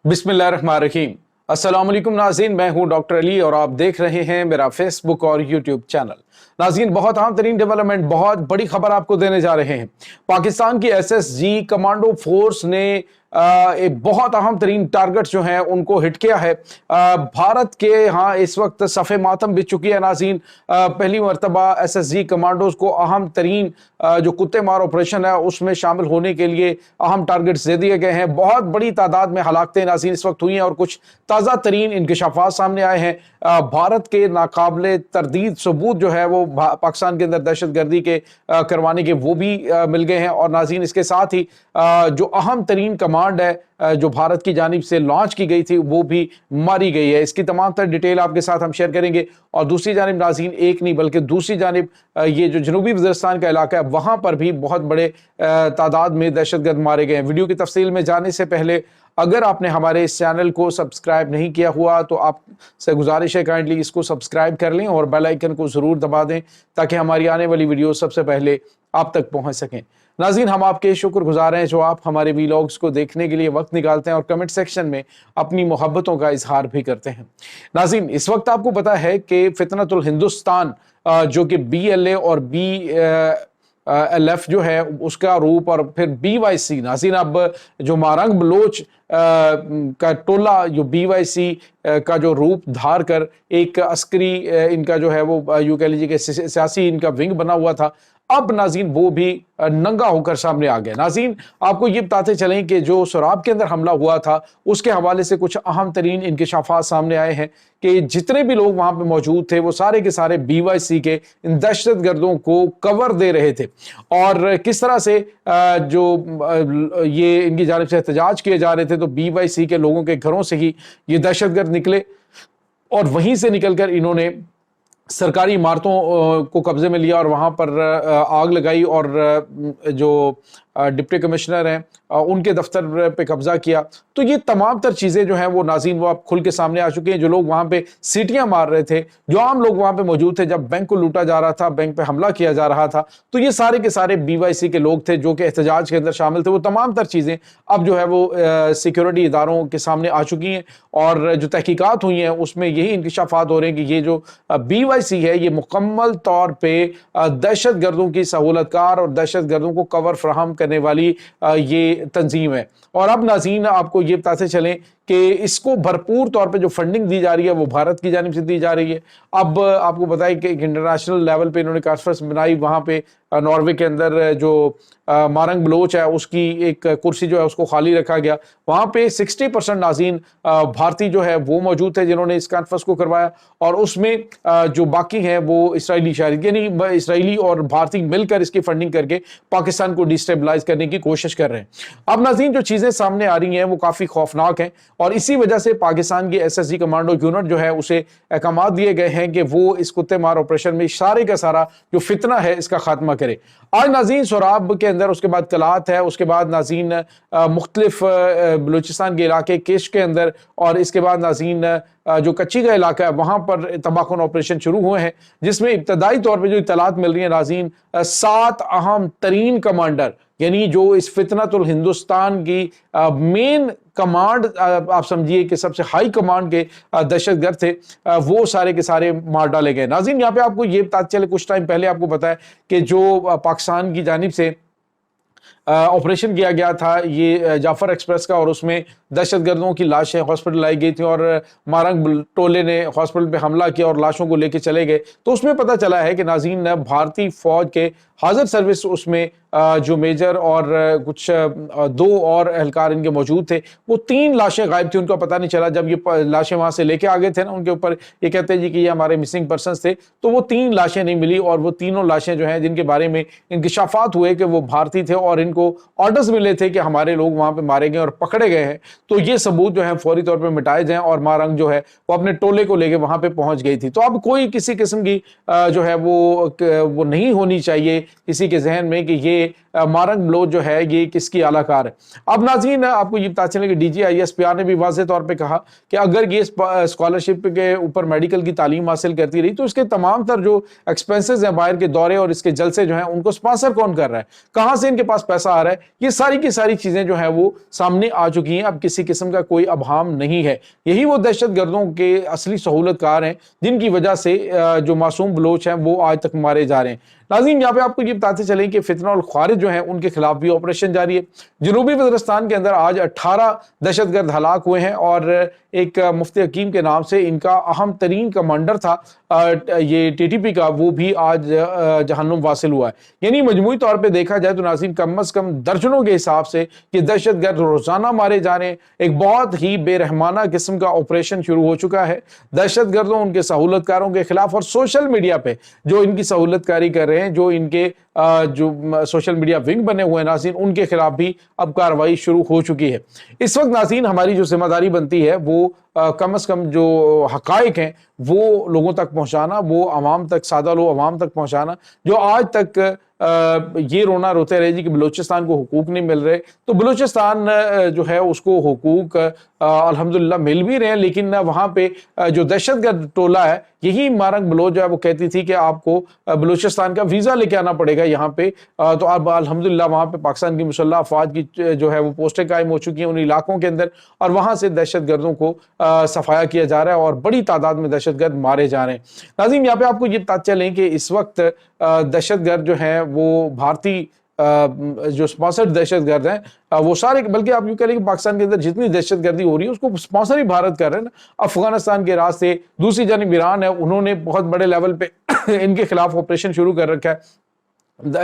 बिस्मिल्लाहिर्रहमानिर्रहीम। अस्सलाम वालेकुम नाज़रीन, मैं हूं डॉक्टर अली और आप देख रहे हैं मेरा फेसबुक और यूट्यूब चैनल। नाज़रीन, बहुत अहम तरीन डेवलपमेंट, बहुत बड़ी खबर आपको देने जा रहे हैं। पाकिस्तान की एसएसजी कमांडो फोर्स ने एक बहुत अहम तरीन टारगेट जो हैं उनको हिट किया है। भारत के यहाँ इस वक्त सफ़े मातम बिछ चुकी है नाज़रीन। पहली मरतबा एसएसजी कमांडोज को अहम तरीन जो कुत्ते मार ऑपरेशन है उसमें शामिल होने के लिए अहम टारगेट्स दे दिए गए हैं। बहुत बड़ी तादाद में हलाकतें नाज़रीन इस वक्त हुई हैं और कुछ ताज़ा तरीन इंकशाफात सामने आए हैं। भारत के नाकाबिले तरदीद सबूत जो है वो पाकिस्तान के अंदर दहशत गर्दी के करवाने के वो भी मिल गए हैं। और नाज़रीन, इसके साथ ही जो अहम तरीन कमांड है जो भारत की जानिब से लॉन्च की गई थी वो भी मारी गई है। इसकी तमाम तर डिटेल आपके साथ हम शेयर करेंगे। और दूसरी जानिब नाज़रीन, एक नहीं बल्कि दूसरी जानिब ये जो जनूबी वज़ीरिस्तान का इलाका है वहाँ पर भी बहुत बड़े तादाद में दहशतगर्द मारे गए हैं। वीडियो की तफसील में जाने से पहले अगर आपने हमारे इस चैनल को सब्सक्राइब नहीं किया हुआ तो आपसे गुजारिश है काइंडली इसको सब्सक्राइब कर लें और बेल आइकन को ज़रूर दबा दें ताकि हमारी आने वाली वीडियो सबसे पहले आप तक पहुंच सकें। नाज़रीन, हम आपके शुक्रगुजार हैं जो आप हमारे वीलॉग्स को देखने के लिए वक्त निकालते हैं और कमेंट सेक्शन में अपनी मोहब्बतों का इजहार भी करते हैं। नाज़रीन, इस वक्त आपको पता है कि फितनतुल हिंदुस्तान जो कि BLA और BLF जो है उसका रूप और फिर BYC, नाज़रीन अब जो मारंग बलोच का टोला जो BYC का जो रूप धार कर एक अस्करी इनका जो है वो यूं कह लीजिए कि सियासी इनका विंग बना हुआ था, अब नाज़रीन वो भी नंगा होकर सामने आ गया। नाज़रीन, आपको ये बताते चलें कि जो सोराब के अंदर हमला हुआ था उसके हवाले से कुछ अहम तरीन इंकशाफात सामने आए हैं कि जितने भी लोग वहां पे मौजूद थे वो सारे के सारे BYC के इन दहशत गर्दों को कवर दे रहे थे। और किस तरह से जो ये इनकी जानिब से एहतजाज किए जा रहे थे तो BYC के लोगों के घरों से ही ये दहशत गर्द निकले और वहीं से निकलकर इन्होंने सरकारी इमारतों को कब्जे में लिया और वहां पर आग लगाई और जो डिप्टी कमिश्नर हैं उनके दफ्तर पे कब्जा किया। तो ये तमाम तर चीज़ें जो हैं वो नाज़रीन वो अब खुल के सामने आ चुकी हैं। जो लोग वहाँ पे सीटियाँ मार रहे थे, जो आम लोग वहाँ पे मौजूद थे जब बैंक को लूटा जा रहा था, बैंक पे हमला किया जा रहा था, तो ये सारे के सारे BYC के लोग थे जो कि एहतजाज के अंदर शामिल थे। वो तमाम तर चीज़ें अब जो है वो सिक्योरिटी इदारों के सामने आ चुकी हैं और जो तहकीकात हुई हैं उसमें यही इंकशाफात हो रहे हैं कि ये जो BYC है ये मुकम्मल तौर पर दहशत गर्दों की सहूलतकार और दहशत गर्दों को कवर फराहम करने वाली ये तंजीम है। और अब नाज़रीन आपको ये बताते चलें कि इसको भरपूर तौर पे जो फंडिंग दी जा रही है वो भारत की जानिब से दी जा रही है। अब आपको बताएं कि इंटरनेशनल लेवल पे इन्होंने कॉन्फ्रेंस बनाई, वहाँ पे नॉर्वे के अंदर जो मारंग बलोच है उसकी एक कुर्सी जो है उसको खाली रखा गया। वहाँ पे 60% नाज़रीन भारतीय जो है वो मौजूद थे जिन्होंने इस कॉन्फ्रेंस को करवाया और उसमें जो बाकी हैं वो इसराइली शहरी, यानी इसराइली और भारतीय मिलकर इसकी फंडिंग करके पाकिस्तान को डिस्टेबलाइज करने की कोशिश कर रहे हैं। अब नाज़रीन जो चीज़ें सामने आ रही हैं वो काफ़ी खौफनाक हैं और इसी वजह से पाकिस्तान की SSG कमांडो यूनिट जो है उसे अहकाम दिए गए हैं कि वो इस कुत्ते मार ऑपरेशन में सारे का सारा जो फितना है इसका खात्मा करे। आज नाज़रीन सोराब के अंदर, उसके बाद कलात है, उसके बाद नाज़रीन मुख्तलिफ बलूचिस्तान के इलाके केश के अंदर और इसके बाद नाज़रीन जो कच्ची का इलाका है वहाँ पर तबाहकुन ऑपरेशन शुरू हुए हैं जिसमें इब्तदाई तौर पर जो इत्तलात मिल रही है नाज़रीन 7 अहम तरीन कमांडर यानी जो इस फितनतुल हिंदुस्तान की मेन कमांड आप समझिए कि सबसे हाई कमांड के दहशतगर्द थे, वो सारे के सारे मार डाले गए। नाज़रीन, यहाँ पे आपको ये पता चले कुछ टाइम पहले आपको पता है कि जो पाकिस्तान की जानिब से ऑपरेशन किया गया था ये जाफर एक्सप्रेस का और उसमें दहशतगर्दों की लाशें हॉस्पिटल लाई गई थी और मारंग टोले ने हॉस्पिटल पे हमला किया और लाशों को लेके चले गए। तो उसमें पता चला है कि नाज़रीन भारतीय फौज के हाजिर सर्विस उसमें जो मेजर और कुछ 2 और एहलकार इनके मौजूद थे, वो 3 लाशें गायब थी, उनका पता नहीं चला। जब ये लाशें वहां से लेके आ गए थे ना उनके ऊपर ये कहते हैं जी कि ये हमारे मिसिंग पर्सन्स थे, तो वो 3 लाशें नहीं मिली और वो तीनों लाशें जो हैं जिनके बारे में इंकशाफात हुए कि वो भारतीय थे और इनको ऑर्डर्स मिले थे कि हमारे लोग वहां पर मारे गए और पकड़े गए हैं, तो ये सबूत जो है फौरी तौर पर मिटाए जाएं और मारंग जो है वो अपने टोले को लेके वहां पर पहुंच गई थी। तो अब कोई किसी किस्म की जो है वो नहीं होनी चाहिए किसी के जहन में कि ये मारंग बलोच जो है ये किसकी आलाकार है। अब नाज़रीन आपको ये पता चले कि DGISPR ने भी वाज़ेह तौर पे कहा कि अगर ये स्कॉलरशिप के ऊपर मेडिकल की तालीम हासिल करती रही तो इसके तमाम तर जो एक्सपेंसेस हैं, बाहर के दौरे और इसके जलसे जो हैं, उनको स्पॉन्सर कौन कर रहा है, कहां से इनके पास पैसा आ रहा है, ये सारी की सारी चीजें जो है वो सामने आ चुकी हैं। अब किसी किस्म का कोई अभाम नहीं है। यही वो दहशतगर्दों के असली सहूलतकार हैं जिनकी वजह से जो मासूम बलोच हैं वो आज तक मारे जा रहे हैं। नाज़रीन यहाँ पे आपको ये बताते चलें कि फितना और ख्वारिज जो हैं उनके खिलाफ भी ऑपरेशन जारी है। जनूबी वज़ीरिस्तान के अंदर आज 18 दहशतगर्द हलाक हुए हैं और एक मुफ्ती हकीम के नाम से इनका अहम तरीन कमांडर था ये TTP का, वो भी आज जहन्नुम वासिल हुआ है। यानी मजमूई तौर पे देखा जाए तो नाज़रीन कम अज़ कम दर्जनों के हिसाब से कि दहशतगर्द रोजाना मारे जा रहे हैं। एक बहुत ही बेरहमाना किस्म का ऑपरेशन शुरू हो चुका है दहशतगर्दों, उनके सहूलतकारों के खिलाफ, और सोशल मीडिया पे जो इनकी सहूलतकारी कर रहे हैं, जो इनके जो सोशल मीडिया विंग बने हुए हैं नाज़रीन, उनके खिलाफ भी अब कार्रवाई शुरू हो चुकी है। इस वक्त नाज़रीन हमारी जो जिम्मेदारी बनती है वो कम से कम जो हकायक हैं वो लोगों तक पहुंचाना, वो आवाम तक, सादा लोग आवाम तक पहुंचाना, जो आज तक ये रोना रोते रहे जी कि बलूचिस्तान को हुकूक नहीं मिल रहे। तो बलूचिस्तान जो है उसको हुकूक अल्हम्दुलिल्लाह मिल भी रहे हैं, लेकिन वहाँ पे जो दहशतगर्द टोला है, यही मारंग बलोच जो है वो कहती थी कि आपको बलूचिस्तान का वीज़ा लेके आना पड़ेगा यहाँ पे। तो अब अल्हम्दुलिल्लाह वहाँ पे पाकिस्तान की मुसल्लह अफवाज की जो है वो पोस्टें कायम हो चुकी हैं उन इलाकों के अंदर, और वहाँ से दहशतगर्दों को सफाया किया जा रहा है और बड़ी तादाद में दहशतगर्द मारे जा रहे हैं। नाज़रीन यहाँ पे आपको ये पता चलें कि इस वक्त दहशतगर्द जो है वो भारतीय जो स्पॉन्सर्ड दहशतगर्द हैं वो सारे, बल्कि आप यूँ कह लें कि पाकिस्तान के अंदर जितनी दहशतगर्दी हो रही है उसको स्पॉन्सर ही भारत कर रहे हैं ना। अफगानिस्तान के रास्ते, दूसरी जानिब ईरान है, उन्होंने बहुत बड़े लेवल पे इनके खिलाफ ऑपरेशन शुरू कर रखा है,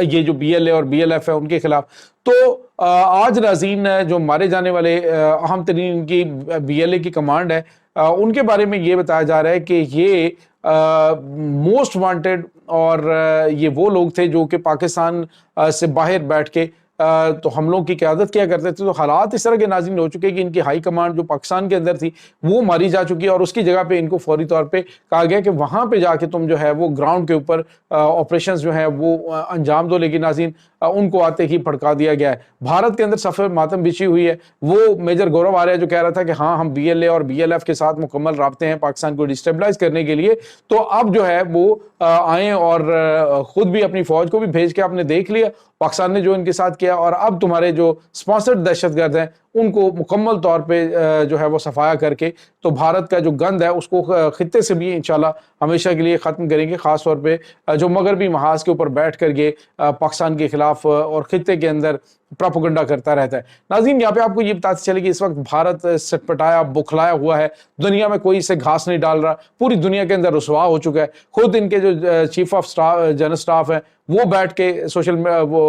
ये जो BLA और BLF है उनके खिलाफ। तो आज नाज़रीन जो मारे जाने वाले अहम तरीन इनकी BLA की कमांड है, उनके बारे में ये बताया जा रहा है कि ये मोस्ट वांटेड और ये वो लोग थे जो कि पाकिस्तान से बाहर बैठ के तो हमलों की क़यादत किया करते थे। तो हालात इस तरह के नाज़रीन हो चुके हैं कि इनकी हाई कमांड जो पाकिस्तान के अंदर थी वो मारी जा चुकी है, और उसकी जगह पे इनको फौरी तौर पे कहा गया कि वहाँ पे जाके तुम जो है वो ग्राउंड के ऊपर ऑपरेशंस जो है वो अंजाम दो। लेकिन नाज़रीन उनको आते ही भड़का दिया गया है। भारत के अंदर सफ़र मातम बिछी हुई है। वो मेजर गौरव आर्या जो कह रहा था कि हाँ हम BLA और BLF के साथ मुकम्मल राब्ते हैं पाकिस्तान को डिस्टेबलाइज करने के लिए, तो अब जो है वो आए और खुद भी अपनी फौज को भी भेज के आपने देख लिया पाकिस्तान ने जो इनके साथ किया, और अब तुम्हारे जो स्पॉन्सर्ड दहशतगर्द हैं उनको मुकम्मल तौर पे जो है वो सफाया करके तो भारत का जो गंद है उसको खित्ते से भी इंशाल्लाह हमेशा के लिए ख़त्म करेंगे। ख़ास तौर पे जो मगरबी महाज के ऊपर बैठ कर ये पाकिस्तान के खिलाफ और खित्ते के अंदर प्रोपेगेंडा करता रहता है। नाज़रीन यहाँ पे आपको ये बताते चले कि इस वक्त भारत सटपटाया बुखलाया हुआ है, दुनिया में कोई इसे घास नहीं डाल रहा, पूरी दुनिया के अंदर रुसवा हो चुका है। खुद इनके जो chief of staff general staff है वो बैठ के वो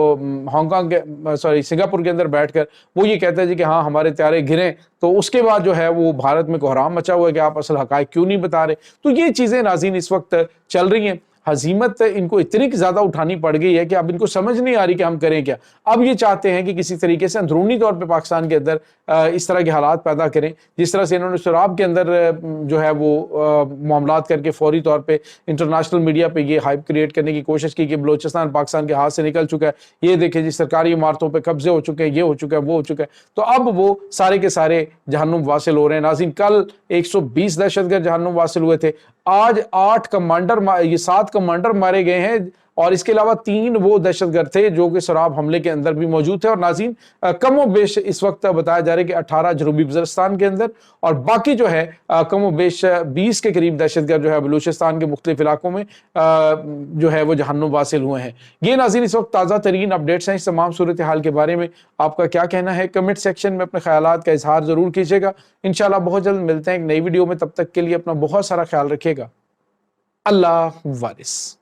हांगकांग के सिंगापुर के अंदर बैठकर वो ये कहते हैं जी कि हाँ हमारे त्यारे गिरे, तो उसके बाद जो है वो भारत में कोहराम मचा हुआ है कि आप असल हकायक क्यों नहीं बता रहे। तो ये चीज़ें नाज़रीन इस वक्त चल रही हैं। हजीमत इनको इतनी ज़्यादा उठानी पड़ गई है कि अब इनको समझ नहीं आ रही कि हम करें क्या। अब ये चाहते हैं कि किसी तरीके से अंदरूनी तौर पे पाकिस्तान के अंदर इस तरह के हालात पैदा करें, जिस तरह से इन्होंने शराब के अंदर जो है वो मामलात करके फौरी तौर पे इंटरनेशनल मीडिया पे ये हाइप क्रिएट करने की कोशिश की कि बलूचिस्तान पाकिस्तान के हाथ से निकल चुका है, ये देखें जी सरकारी इमारतों पर कब्जे हो चुके हैं, ये हो चुका है, वो हो चुका है। तो अब वो सारे के सारे जहन्नुम वासिल हो रहे हैं। नाज़रीन कल 120 दहशतगर्द जहन्नुम वासिल हुए थे, आज 7 कमांडर मारे गए हैं, और इसके अलावा 3 वो दहशतगर्द थे जो कि शराब हमले के अंदर भी मौजूद थे। और नाज़रीन कमो बेश इस वक्त बताया जा रहा है कि 18 जनूबी वज़ीरिस्तान के अंदर, और बाकी जो है कमो बेश 20 के करीब दहशतगर्द जो है बलूचिस्तान के मुख्तलिफ इलाकों में जो है वो जहन्नुम वासिल हुए हैं। ये नाज़रीन इस वक्त ताज़ा तरीन अपडेट्स हैं। इस तमाम सूरत हाल के बारे में आपका क्या कहना है, कमेंट सेक्शन में अपने ख्यालात का इजहार ज़रूर कीजिएगा। इंशाल्लाह बहुत जल्द मिलते हैं एक नई वीडियो में, तब तक के लिए अपना बहुत सारा ख्याल रखिएगा। अल्लाह वारिस।